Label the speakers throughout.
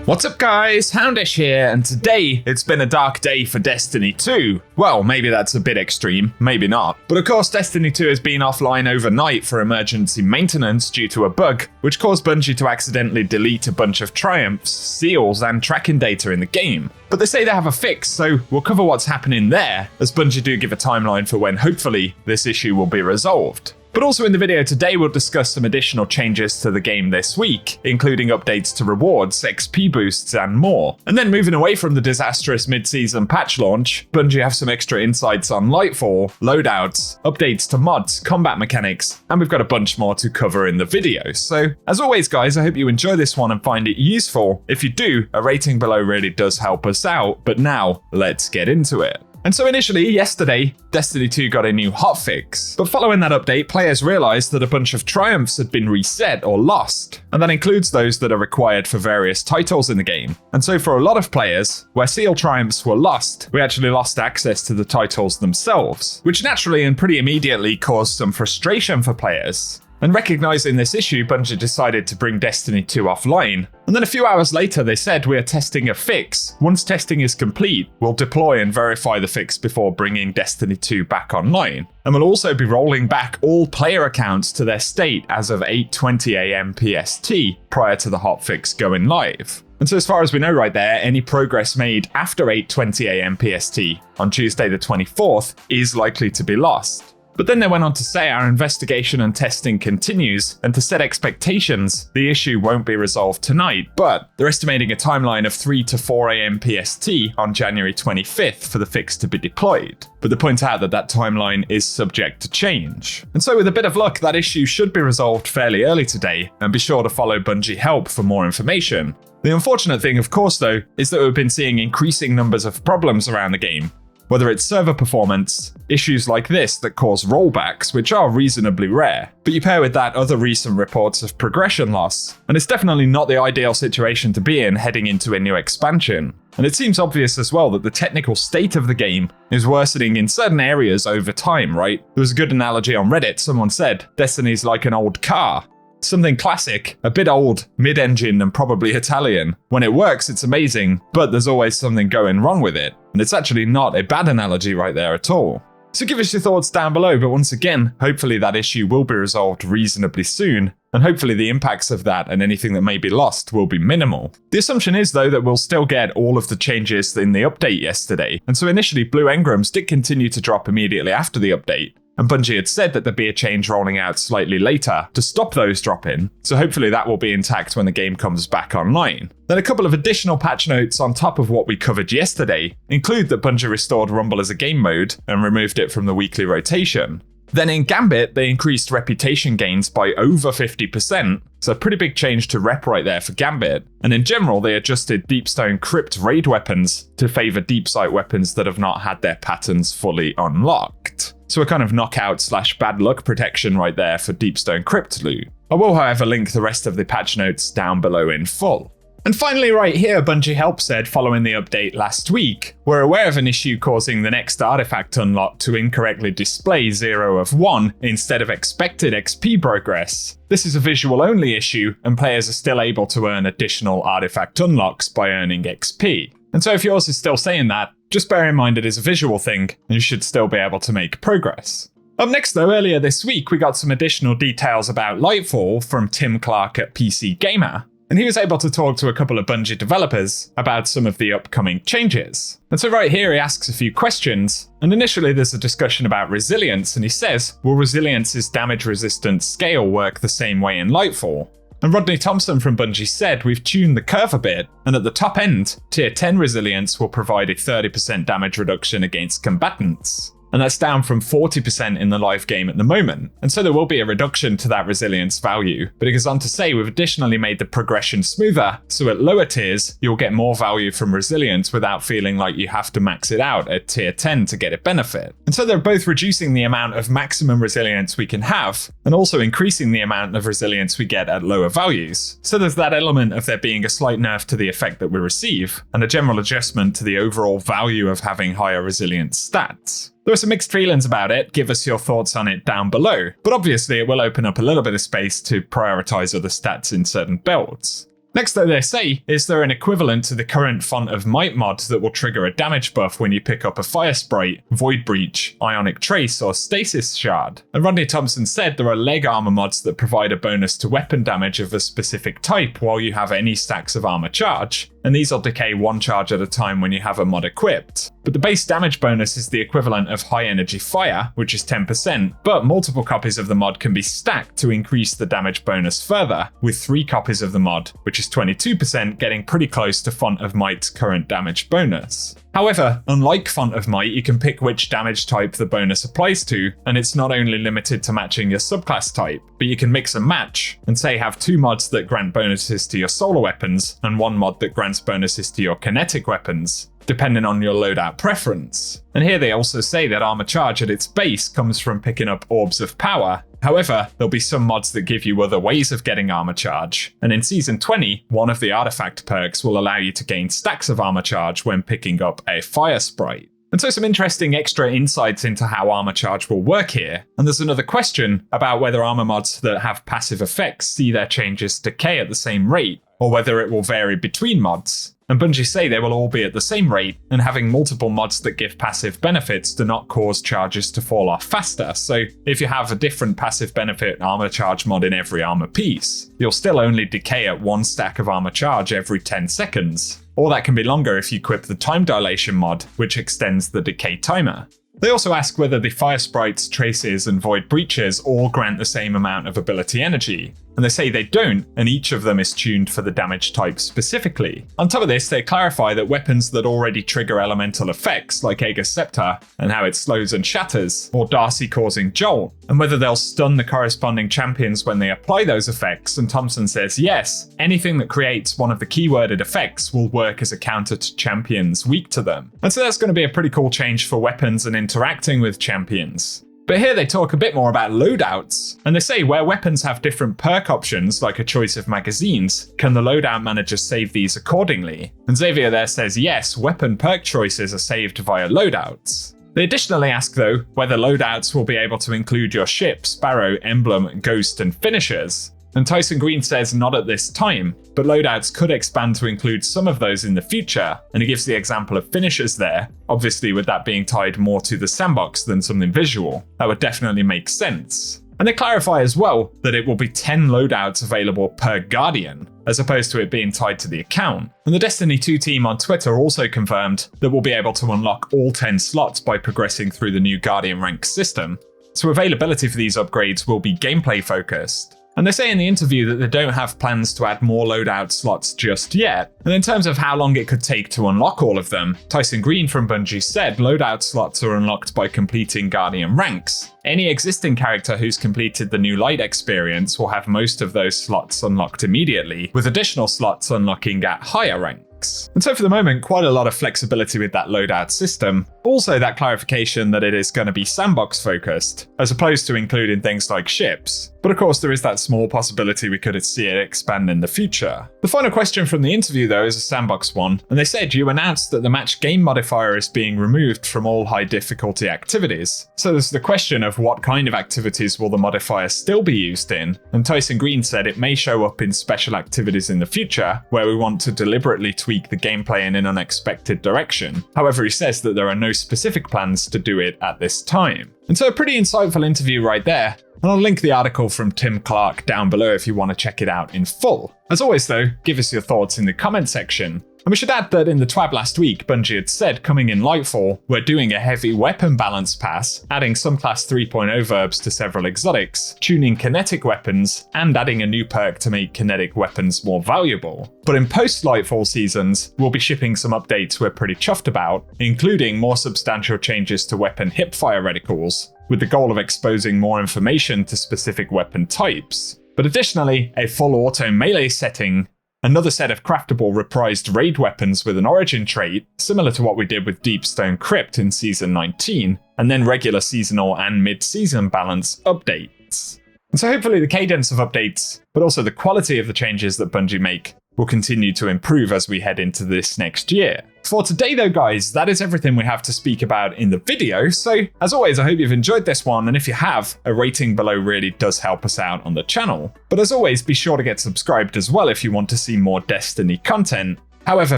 Speaker 1: What's up guys, Houndish here, and today it's been a dark day for Destiny 2. Well, maybe that's a bit extreme, maybe not. But of course Destiny 2 has been offline overnight for emergency maintenance due to a bug, which caused Bungie to accidentally delete a bunch of triumphs, seals and tracking data in the game. But they say they have a fix, so we'll cover what's happening there, as Bungie do give a timeline for when hopefully this issue will be resolved. But also in the video today we'll discuss some additional changes to the game this week, including updates to rewards, XP boosts and more. And then moving away from the disastrous mid-season patch launch, Bungie have some extra insights on Lightfall, loadouts, updates to mods, combat mechanics, and we've got a bunch more to cover in the video. So as always guys, I hope you enjoy this one and find it useful. If you do, a rating below really does help us out, but now let's get into it. And so initially, yesterday, Destiny 2 got a new hotfix. But following that update, players realized that a bunch of triumphs had been reset or lost. And that includes those that are required for various titles in the game. And so for a lot of players, where seal triumphs were lost, we actually lost access to the titles themselves, which naturally and pretty immediately caused some frustration for players. And recognizing this issue, Bungie decided to bring Destiny 2 offline. And then a few hours later, they said we are testing a fix. Once testing is complete, we'll deploy and verify the fix before bringing Destiny 2 back online. And we'll also be rolling back all player accounts to their state as of 8:20 AM PST prior to the hotfix going live. And so as far as we know right there, any progress made after 8:20 AM PST on Tuesday the 24th is likely to be lost. But then they went on to say our investigation and testing continues, and to set expectations, the issue won't be resolved tonight, but they're estimating a timeline of 3 to 4 AM PST on January 25th for the fix to be deployed. But they point out that that timeline is subject to change. And so with a bit of luck, that issue should be resolved fairly early today, and be sure to follow Bungie Help for more information. The unfortunate thing, of course though, is that we've been seeing increasing numbers of problems around the game. Whether it's server performance, issues like this that cause rollbacks, which are reasonably rare. But you pair with that other recent reports of progression loss, and it's definitely not the ideal situation to be in heading into a new expansion. And it seems obvious as well that the technical state of the game is worsening in certain areas over time, right? There was a good analogy on Reddit. Someone said, Destiny's like an old car. Something classic, a bit old, mid-engine and probably Italian. When it works, it's amazing, but there's always something going wrong with it. And it's actually not a bad analogy right there at all. So give us your thoughts down below, but once again, hopefully that issue will be resolved reasonably soon, and hopefully the impacts of that and anything that may be lost will be minimal. The assumption is though that we'll still get all of the changes in the update yesterday, and so initially Blue Engrams did continue to drop immediately after the update. And Bungie had said that there'd be a change rolling out slightly later to stop those drop-in, so hopefully that will be intact when the game comes back online. Then a couple of additional patch notes on top of what we covered yesterday include that Bungie restored Rumble as a game mode and removed it from the weekly rotation. Then in Gambit, they increased reputation gains by over 50%, so a pretty big change to rep right there for Gambit. And in general, they adjusted Deepstone Crypt raid weapons to favour deep sight weapons that have not had their patterns fully unlocked. So a kind of knockout / bad luck protection right there for Deepstone Crypt loot. I will however link the rest of the patch notes down below in full. And finally right here, Bungie Help said following the update last week, we're aware of an issue causing the next artifact unlock to incorrectly display 0 of 1 instead of expected XP progress. This is a visual only issue, and players are still able to earn additional artifact unlocks by earning XP. And so if yours is still saying that, just bear in mind it is a visual thing, and you should still be able to make progress. Up next though, earlier this week we got some additional details about Lightfall from Tim Clark at PC Gamer, and he was able to talk to a couple of Bungie developers about some of the upcoming changes. And so right here he asks a few questions, and initially there's a discussion about resilience, and he says, will Resilience's damage resistance scale work the same way in Lightfall? And Rodney Thompson from Bungie said we've tuned the curve a bit, and at the top end, tier 10 resilience will provide a 30% damage reduction against combatants. And that's down from 40% in the live game at the moment. And so there will be a reduction to that resilience value. But it goes on to say we've additionally made the progression smoother, so at lower tiers, you'll get more value from resilience without feeling like you have to max it out at tier 10 to get a benefit. And so they're both reducing the amount of maximum resilience we can have, and also increasing the amount of resilience we get at lower values. So there's that element of there being a slight nerf to the effect that we receive, and a general adjustment to the overall value of having higher resilience stats. There are some mixed feelings about it, give us your thoughts on it down below, but obviously it will open up a little bit of space to prioritize other stats in certain builds. Next, though, they say, is there an equivalent to the current Font of Might mod that will trigger a damage buff when you pick up a Fire Sprite, Void Breach, Ionic Trace, or Stasis Shard? And Rodney Thompson said there are leg armor mods that provide a bonus to weapon damage of a specific type while you have any stacks of armor charge, and these will decay one charge at a time when you have a mod equipped. But the base damage bonus is the equivalent of high energy fire, which is 10%, but multiple copies of the mod can be stacked to increase the damage bonus further, with 3 copies of the mod, which is 22%, getting pretty close to Font of Might's current damage bonus. However, unlike Font of Might, you can pick which damage type the bonus applies to, and it's not only limited to matching your subclass type, but you can mix and match, and say have 2 mods that grant bonuses to your solar weapons, and 1 mod that grants bonuses to your kinetic weapons, depending on your loadout preference. And here they also say that armor charge at its base comes from picking up orbs of power. However, there'll be some mods that give you other ways of getting armor charge, and in Season 20, one of the artifact perks will allow you to gain stacks of armor charge when picking up a Fire Sprite. And so some interesting extra insights into how armor charge will work here. And there's another question about whether armor mods that have passive effects see their changes decay at the same rate, or whether it will vary between mods. And Bungie say they will all be at the same rate, and having multiple mods that give passive benefits do not cause charges to fall off faster. So if you have a different passive benefit armor charge mod in every armor piece, you'll still only decay at 1 stack of armor charge every 10 seconds. Or that can be longer if you equip the time dilation mod, which extends the decay timer. They also ask whether the Fire Sprites, Traces, and Void Breaches all grant the same amount of ability energy, and they say they don't, and each of them is tuned for the damage type specifically. On top of this, they clarify that weapons that already trigger elemental effects, like Aegis Scepter, and how it slows and shatters, or Darcy causing Jolt, and whether they'll stun the corresponding champions when they apply those effects, and Thompson says yes, anything that creates one of the keyworded effects will work as a counter to champions weak to them. And so that's going to be a pretty cool change for weapons and interacting with champions. But here they talk a bit more about loadouts, and they say where weapons have different perk options, like a choice of magazines, can the loadout manager save these accordingly? And Xavier there says yes, weapon perk choices are saved via loadouts. They additionally ask though, whether loadouts will be able to include your ship, Sparrow, Emblem, Ghost, and Finishers. And Tyson Green says not at this time, but loadouts could expand to include some of those in the future, and he gives the example of Finishers there, obviously with that being tied more to the sandbox than something visual. That would definitely make sense. And they clarify as well that it will be 10 loadouts available per Guardian, as opposed to it being tied to the account. And the Destiny 2 team on Twitter also confirmed that we'll be able to unlock all 10 slots by progressing through the new Guardian rank system. So availability for these upgrades will be gameplay focused. And they say in the interview that they don't have plans to add more loadout slots just yet. And in terms of how long it could take to unlock all of them, Tyson Green from Bungie said loadout slots are unlocked by completing Guardian ranks. Any existing character who's completed the new Light experience will have most of those slots unlocked immediately, with additional slots unlocking at higher ranks. And so for the moment, quite a lot of flexibility with that loadout system. Also that clarification that it is going to be sandbox focused, as opposed to including things like ships. But of course there is that small possibility we could see it expand in the future. The final question from the interview though is a sandbox one, and they said you announced that the match game modifier is being removed from all high difficulty activities. So there's the question of what kind of activities will the modifier still be used in, and Tyson Green said it may show up in special activities in the future, where we want to deliberately tweak the gameplay in an unexpected direction. However, he says that there are no specific plans to do it at this time. And so a pretty insightful interview right there. And I'll link the article from Tim Clark down below if you want to check it out in full. As always though, give us your thoughts in the comment section. And we should add that in the TWAB last week, Bungie had said coming in Lightfall, we're doing a heavy weapon balance pass, adding some class 3.0 verbs to several exotics, tuning kinetic weapons, and adding a new perk to make kinetic weapons more valuable. But in post-Lightfall seasons, we'll be shipping some updates we're pretty chuffed about, including more substantial changes to weapon hipfire reticles, with the goal of exposing more information to specific weapon types. But additionally, a full auto melee setting, another set of craftable reprised raid weapons with an origin trait, similar to what we did with Deepstone Crypt in Season 19, and then regular seasonal and mid-season balance updates. And so hopefully the cadence of updates, but also the quality of the changes that Bungie make, will continue to improve as we head into this next year. For today though guys, that is everything we have to speak about in the video, so as always I hope you've enjoyed this one, and if you have, a rating below really does help us out on the channel. But as always, be sure to get subscribed as well if you want to see more Destiny content. However,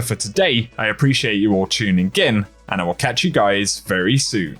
Speaker 1: for today, I appreciate you all tuning in, and I will catch you guys very soon.